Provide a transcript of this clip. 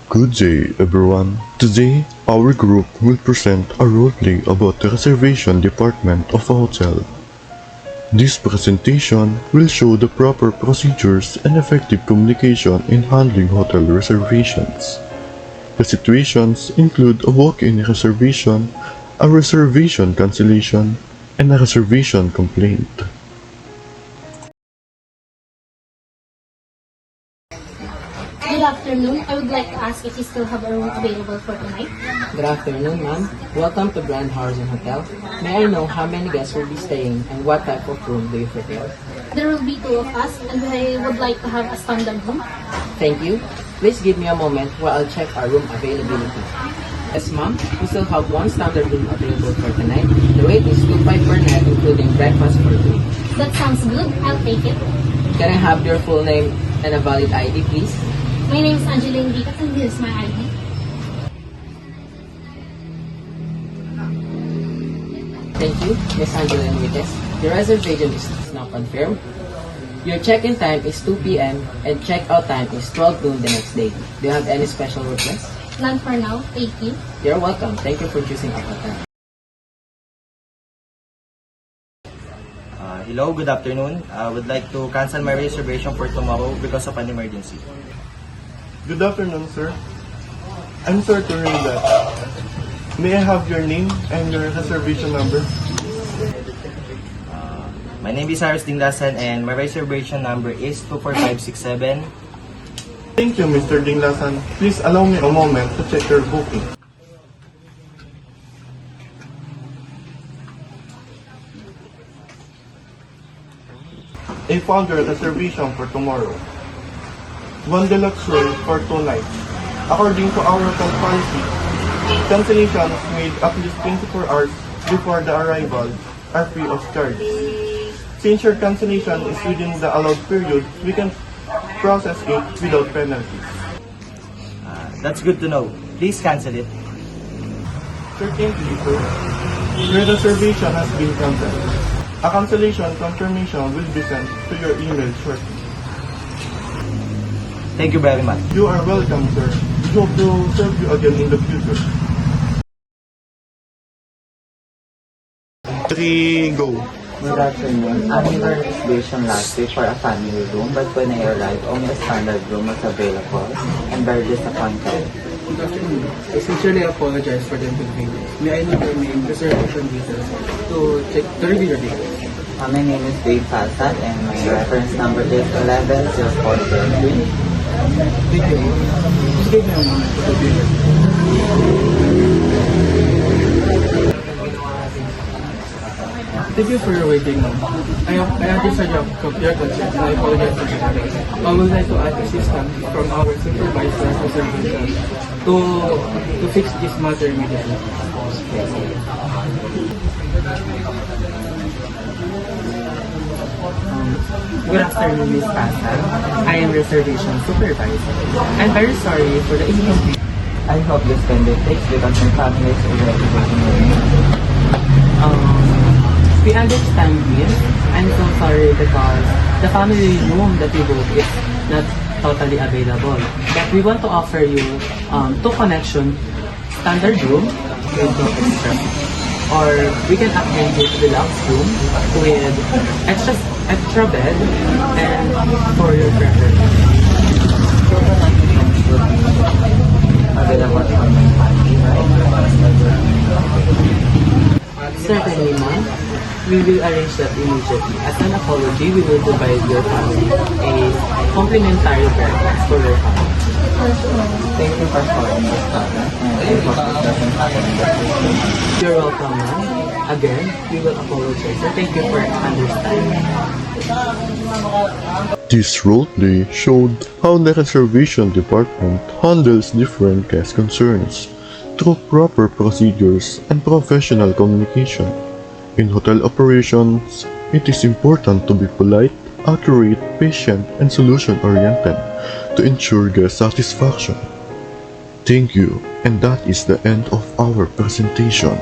Good day, everyone. Today, our group will present a roleplay about the reservation department of a hotel. This presentation will show the proper procedures and effective communication in handling hotel reservations. The situations include a walk-in reservation, a reservation cancellation, and a reservation complaint. Good afternoon. I would like to ask if you still have a room available for tonight. Good afternoon, ma'am. Welcome to Grand Horizon Hotel. May I know how many guests will be staying and what type of room do you prepare? There will be two of us and I would like to have a standard room. Thank you. Please give me a moment while I'll check our room availability. Yes, ma'am. We still have one standard room available for tonight. The rate is $2.5 per night, including breakfast for two. That sounds good. I'll take it. Can I have your full name and a valid ID, please? My name is Angeline Vicas and this is my ID. Thank you, Miss Angeline Vites. Your reservation is now confirmed. Your check-in time is 2 p.m. and check-out time is 12 noon the next day. Do you have any special requests? None for now. Thank you. You're welcome. Thank you for choosing our hotel. Hello, good afternoon. I would like to cancel my reservation for tomorrow because of an emergency. Good afternoon, sir. I'm sorry to hear that. May I have your name and your reservation number? My name is Cyrus Dinglasan and my reservation number is 24567. Thank you, Mr. Dinglasan. Please allow me a moment to check your booking. I found your reservation for tomorrow. One deluxe room for 2 nights. According to our hotel policy, cancellations made at least 24 hours before the arrival are free of charge. Since your cancellation is within the allowed period, we can process it without penalties. That's good to know. Please cancel it. Certainly, sir. Your reservation has been canceled. A cancellation confirmation will be sent to your email shortly. Thank you very much. You are welcome, sir. We hope to serve you again in the future. 3, go. Good afternoon. I made a reservation last week for a family room, but when I arrived, only a standard room was available. I'm very disappointed. Good afternoon. I sincerely apologize for the inconvenience. May I know your name, reservation details to review your details? My name is Dave Fasad and my reference number is 110403. Thank you. Just give me a moment to review your Thank you for your waiting, ma'am. I understand your concern and I apologize for the delay. I would like to ask assistance from our supervisor of reservation to fix this matter immediately. Good afternoon, Ms. Fasad. I am reservation supervisor. I'm very sorry for the inconvenience. I hope this can be fixed because my family is already waiting for me. We understand this. I'm so sorry because the family room that we booked is not totally available. But we want to offer you 2 connection standard room with no extra. Or we can upgrade you to deluxe room with extra bed and for your preference. So the connection should be available for my family, right? Certainly, ma'am. We will arrange that immediately. As an apology, we will provide your family a complimentary breakfast for your family. Thank you for solving this problem, and I hope it doesn't happen in the future. You're welcome, ma'am. Again, we will apologize. So thank you for understanding. This roleplay showed how the reservation department handles different guest concerns through proper procedures and professional communication. In hotel operations, it is important to be polite, accurate, patient, and solution-oriented to ensure guest satisfaction. Thank you, and that is the end of our presentation.